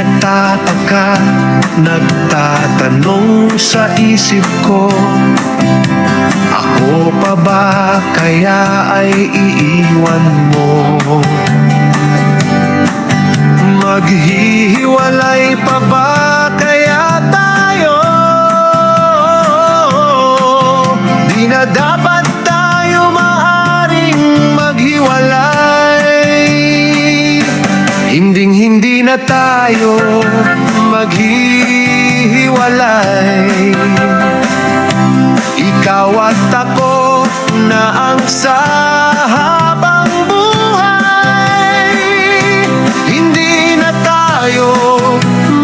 nagtataka, nagtatanong sa isip ko, ako pa ba kaya ay iiwan mo? Maghihiwalay pa ba kaya tayo? Di na dapat tayo maaaring maghiwalay. Hinding-hindi na tayo maghihiwalay. Ikaw at ako na ang sa habang buhay. Hindi na tayo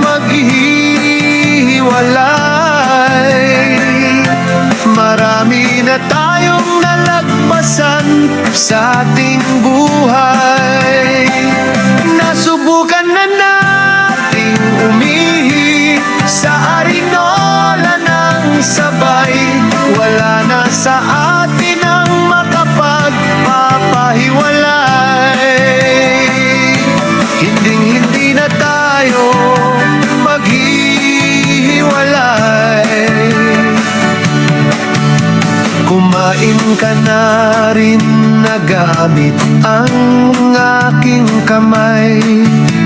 maghihiwalay. Marami na tayong nalagpasan sa ating buhay. Nasubukan na nating umihi sa arinola ng sabay. Wala na sa atin ang makapagpapahiwalay. Hinding-hindi na tayo maghihiwalay. Kumain ka na rin na gamit ang aking kamay.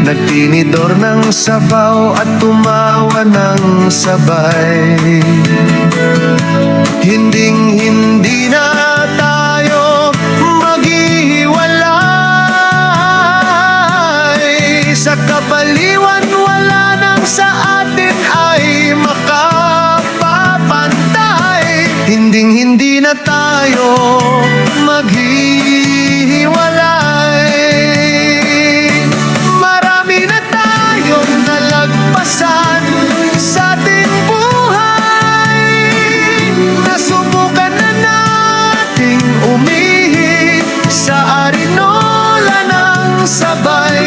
Nagtinidor ng sabaw at tumawa ng sabay. Hinding-hindi na tayo maghihiwalay. Sa kabaliwan wala nang sa atin ay makapapantay. Hinding-hindi na tayo maghihiwalay. Marami na tayong nalagpasan sa ating buhay. Nasubukan na nating umihi sa arinola ng sabay.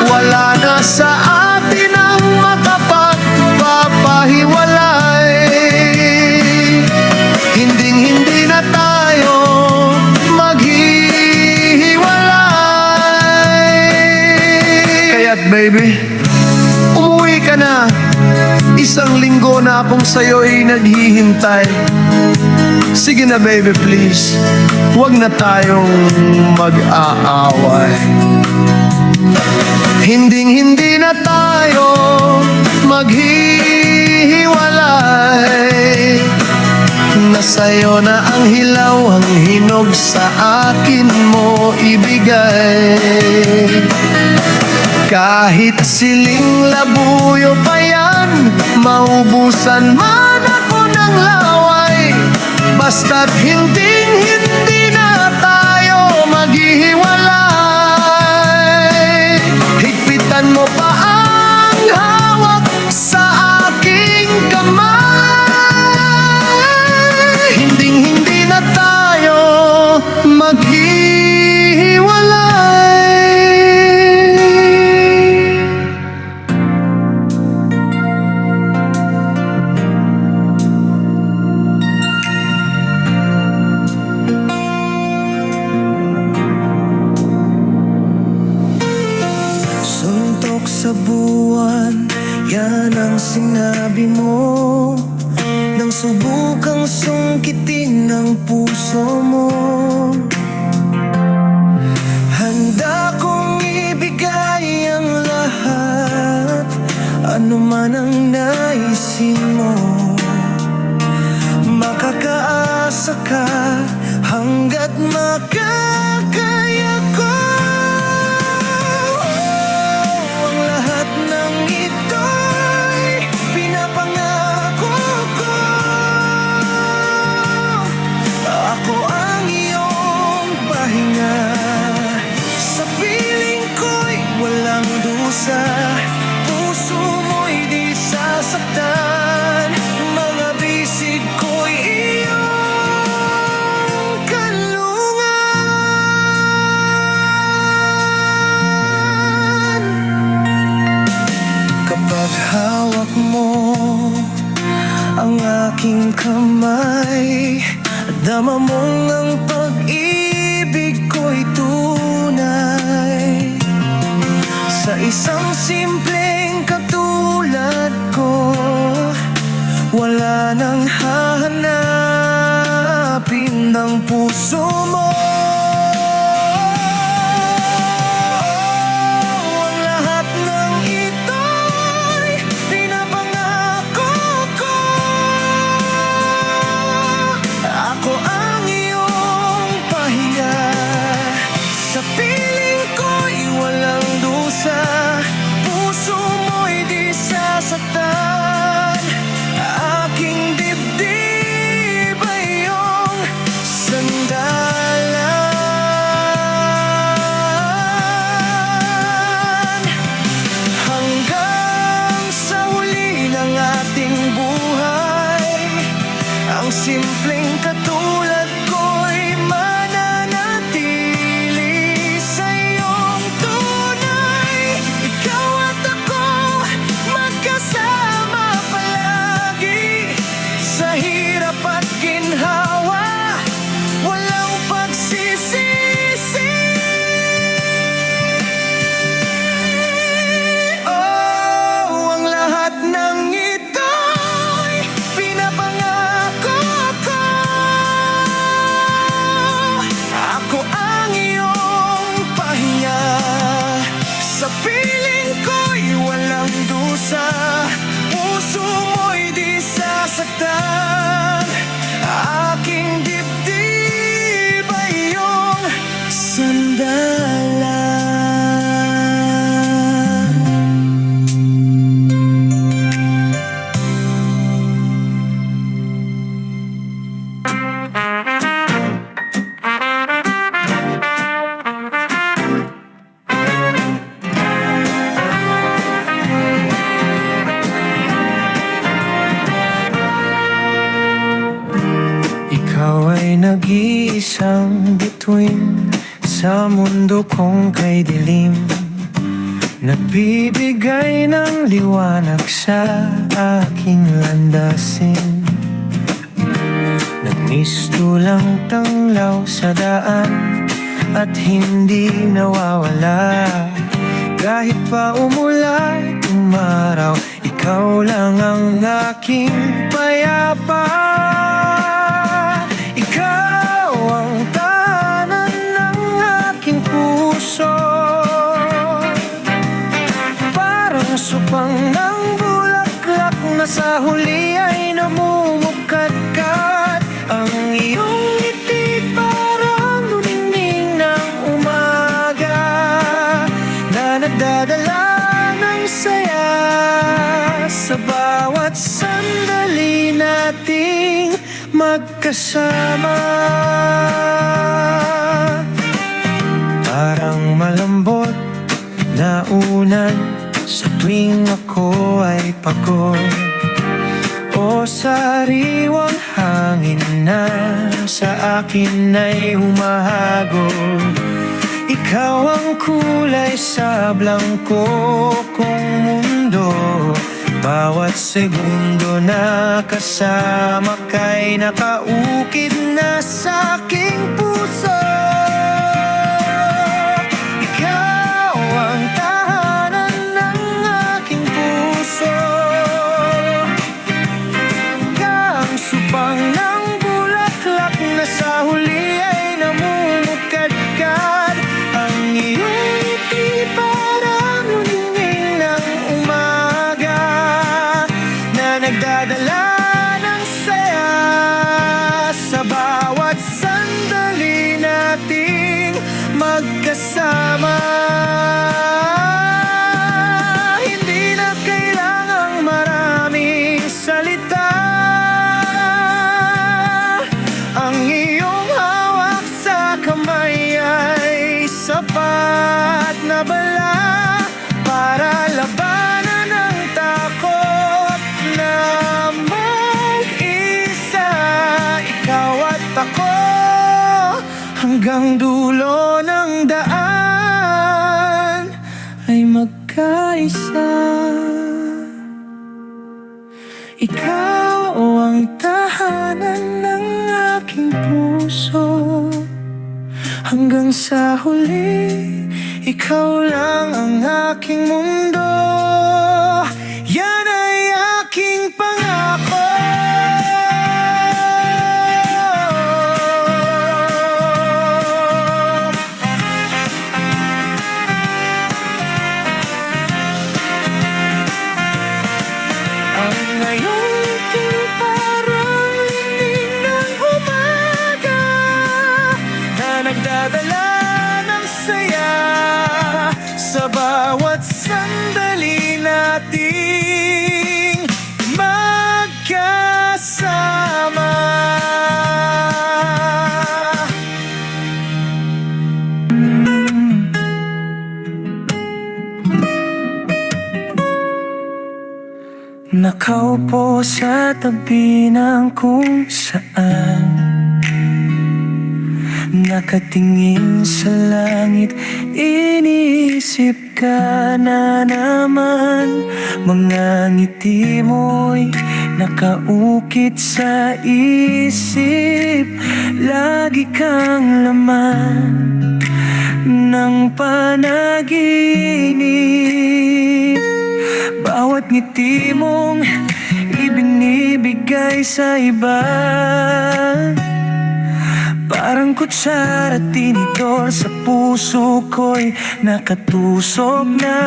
Wala na sa atin ang makapagpapahiwalay. Hinding-hindi na tayo maghihiwalay. Kaya't baby, umuwi ka na. Isang linggo na akong sa'yo'y naghihintay. Sige na baby, please, huwag na tayong mag-aaway. Hinding-hindi na tayo maghihiwalay. Nasa'yo na ang hilaw, ang hinog sa akin mo ibigay. Kahit siling labuyo pa yan, maubusan man ako ng laway. Basta't hinding-hindi na tayo maghihiwalay. Higpitan mo pa ang hawak sa aking kamay. Hinding-hindi na tayo maghihiwalay. Sa buwan, yan ang sinabi mo. Nang subukang sungkitin ang puso mo, handa kong ibigay ang lahat, ano man ang naisin mo. Makakaasa ka hanggat makakaya ko. Sa puso mo'y di sasaktan, mga bisig ko'y iyong kalungan. Kapag hawak mo ang aking kamay, dama mong ang pag-ibig ko'y tunay. Sa isang simpleng katulad Wala nang hahanapin ng puso mo. Ang lahat ng ito'y pinapangako ko. Ako ang iyong pahinga. Sa piling ko'y walang dusa, puso mo'y di sasaktan. Aking dibdib ay iyong sandalan. Hanggang sa huli ng ating buhay, ang simpleng katulad ko'y mananatili sa iyong tunay. Ikaw at ako magkasama palagi, sa hirap at ginhawa, walang pagsisisi. Oh, ang lahat ng ito'y pinapangako ko. Ako ang iyong pahinga. Sa piling ko'y walang dusa, puso mo'y di sasaktan. Aking dibdib ay iyong sandalan. Ikaw ay nag-iisang bituin sa mundo kong kay dilim, nagbibigay ng liwanag sa aking landasin. Nagmistulang tanglaw sa daan at hindi nawawala. Kahit pa umulan, umaraw, ikaw lang ang aking payapa. Ikaw ang tahanan ng aking puso, parang supang ng bulaklak na sa huli ay namumukadkad. Ang iyong ngiti parang luningning ng umaga, na nagdadala ng saya sa bawat sandali nating magkasama. Parang malambot na ulan sa tuwing ako ay pagod, o sariwang hangin na sa akin ay humahagod. Ikaw ang kulay sa blangko kong mundo, bawat segundo na kasama ka'y nakaukit na sa aking puso. Ikaw ang tahanan ng aking puso, kang supang ng bulaklak na sa huli ay namumukadkad. Ang iyong ngiti parang luningning ng umaga, na nagdadala ng saya sa bawat sandali nating magkasama. Hindi na kailangang maraming salita, ang iyong hawak sa kamay ay sapat na bala para labanan ang takot na mag-isa. Ikaw at ako hanggang dulo ng daan ay magkaisa. Ikaw ang tahanan ng aking puso, hanggang sa huli, ikaw lang ang aking mundo. Yan ay aking pangako. Nakaupo sa tabi ng kung saan, nakatingin sa langit, iniisip ka na naman. Mga ngiti mo'y nakaukit sa isip, lagi kang laman ng panaginip. Bawat ngiti mong ibinibigay sa iba, parang kutsara tinidor sa puso ko'y nakatusok na.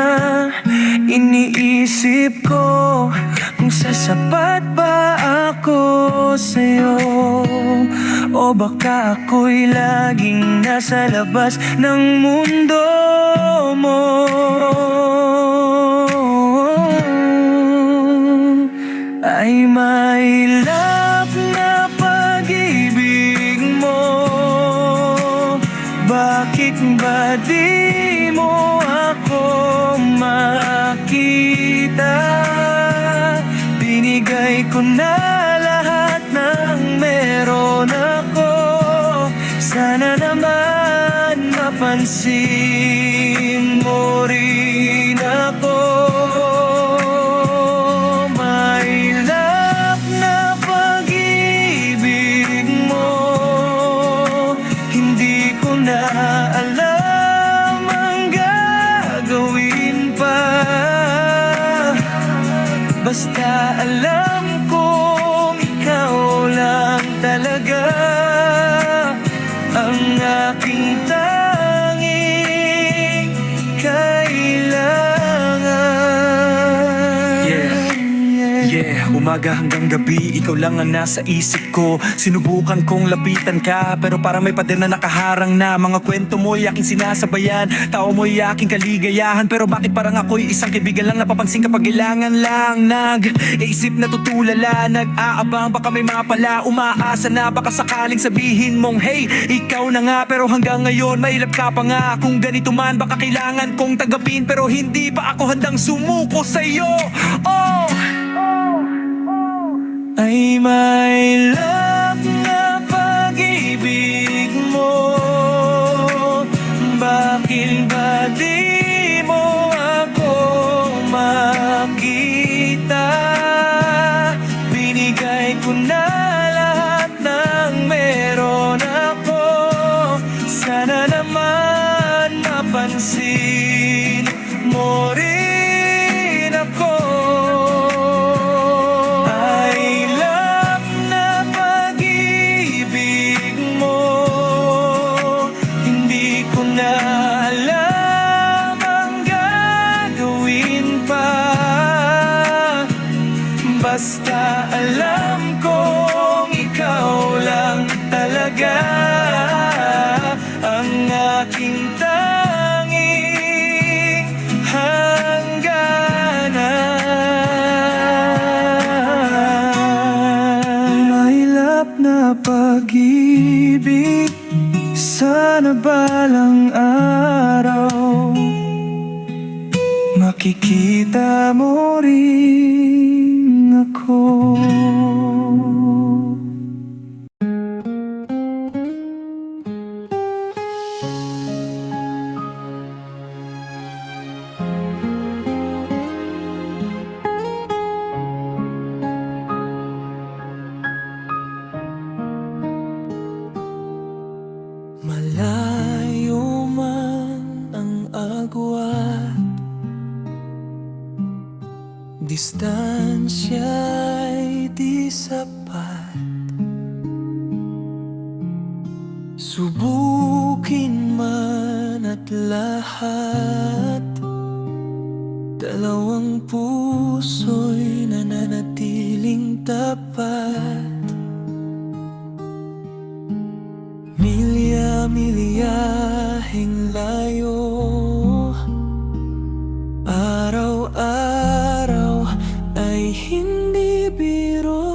Iniisip ko kung sasapat ba ako sa'yo, o baka ako'y laging nasa labas ng mundo mo. Ay mailap na pag-ibig mo, bakit ba di mo ako makita? Binigay ko na lahat ng meron ako, sana naman mapansin mo rin ako. Mailap na pag-ibig mo, hindi ko na alam ang gagawin pa. Basta alam kong ikaw lang talaga ang aking tanging kailangan. Yeah, umaga hanggang gabi, ikaw lang ang nasa isip ko. Sinubukan kong lapitan ka, pero parang may pader na nakaharang na. Mga kwento mo'y aking sinasabayan, tao mo'y aking kaligayahan. Pero bakit parang ako'y isang kaibigan lang, napapansin kapag kailangan lang. Nag-iisip na tutulala, nag-aabang baka may mapala. Umaasa na baka sakaling sabihin mong hey, ikaw na nga. Pero hanggang ngayon mailap ka pa nga. Kung ganito man baka kailangan kong tagapin, pero hindi pa ako handang sumuko sa'yo. Oh! Ay mailap na pag-ibig mo, bakit ba di mo ako makita? Binigay ko na lahat ng meron ako, sana naman mapansin mo rin ako. Basta alam kong ikaw lang talaga ang aking tanging hangganan. Mailap na pag-ibig, sana balang araw makikita mo rin ako. Malayo man ang agwat, distansya'y di sapat. Subukin man at lahat, dalawang puso'y nananatiling tapat. Milyahing layo, araw-araw ay hindi biro.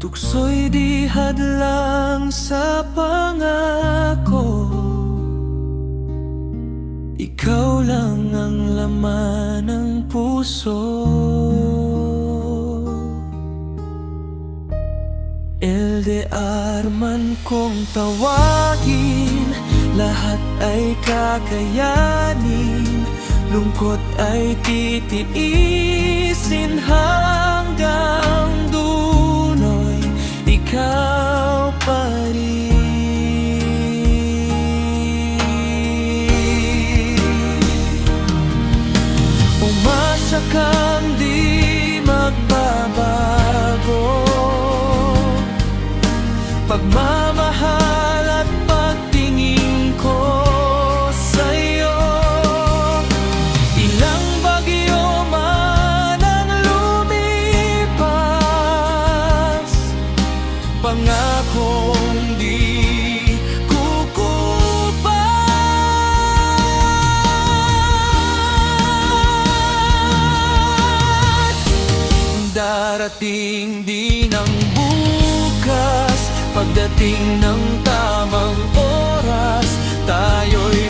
Tukso'y di hadlang sa pangako, ikaw lang ang laman ng puso. LDR man kung tawagin, lahat ay kakayanin. Lungkot ay titiisin hanggang duloy, ikaw pa rin. Umasa kang di magbabago, pagmamahal at pagtingin ko sa'yo. Ilang bagyo man ang lumipas, pangakong di kukupas. Darating din ang bukas, pagdating ng tamang oras, tayo'y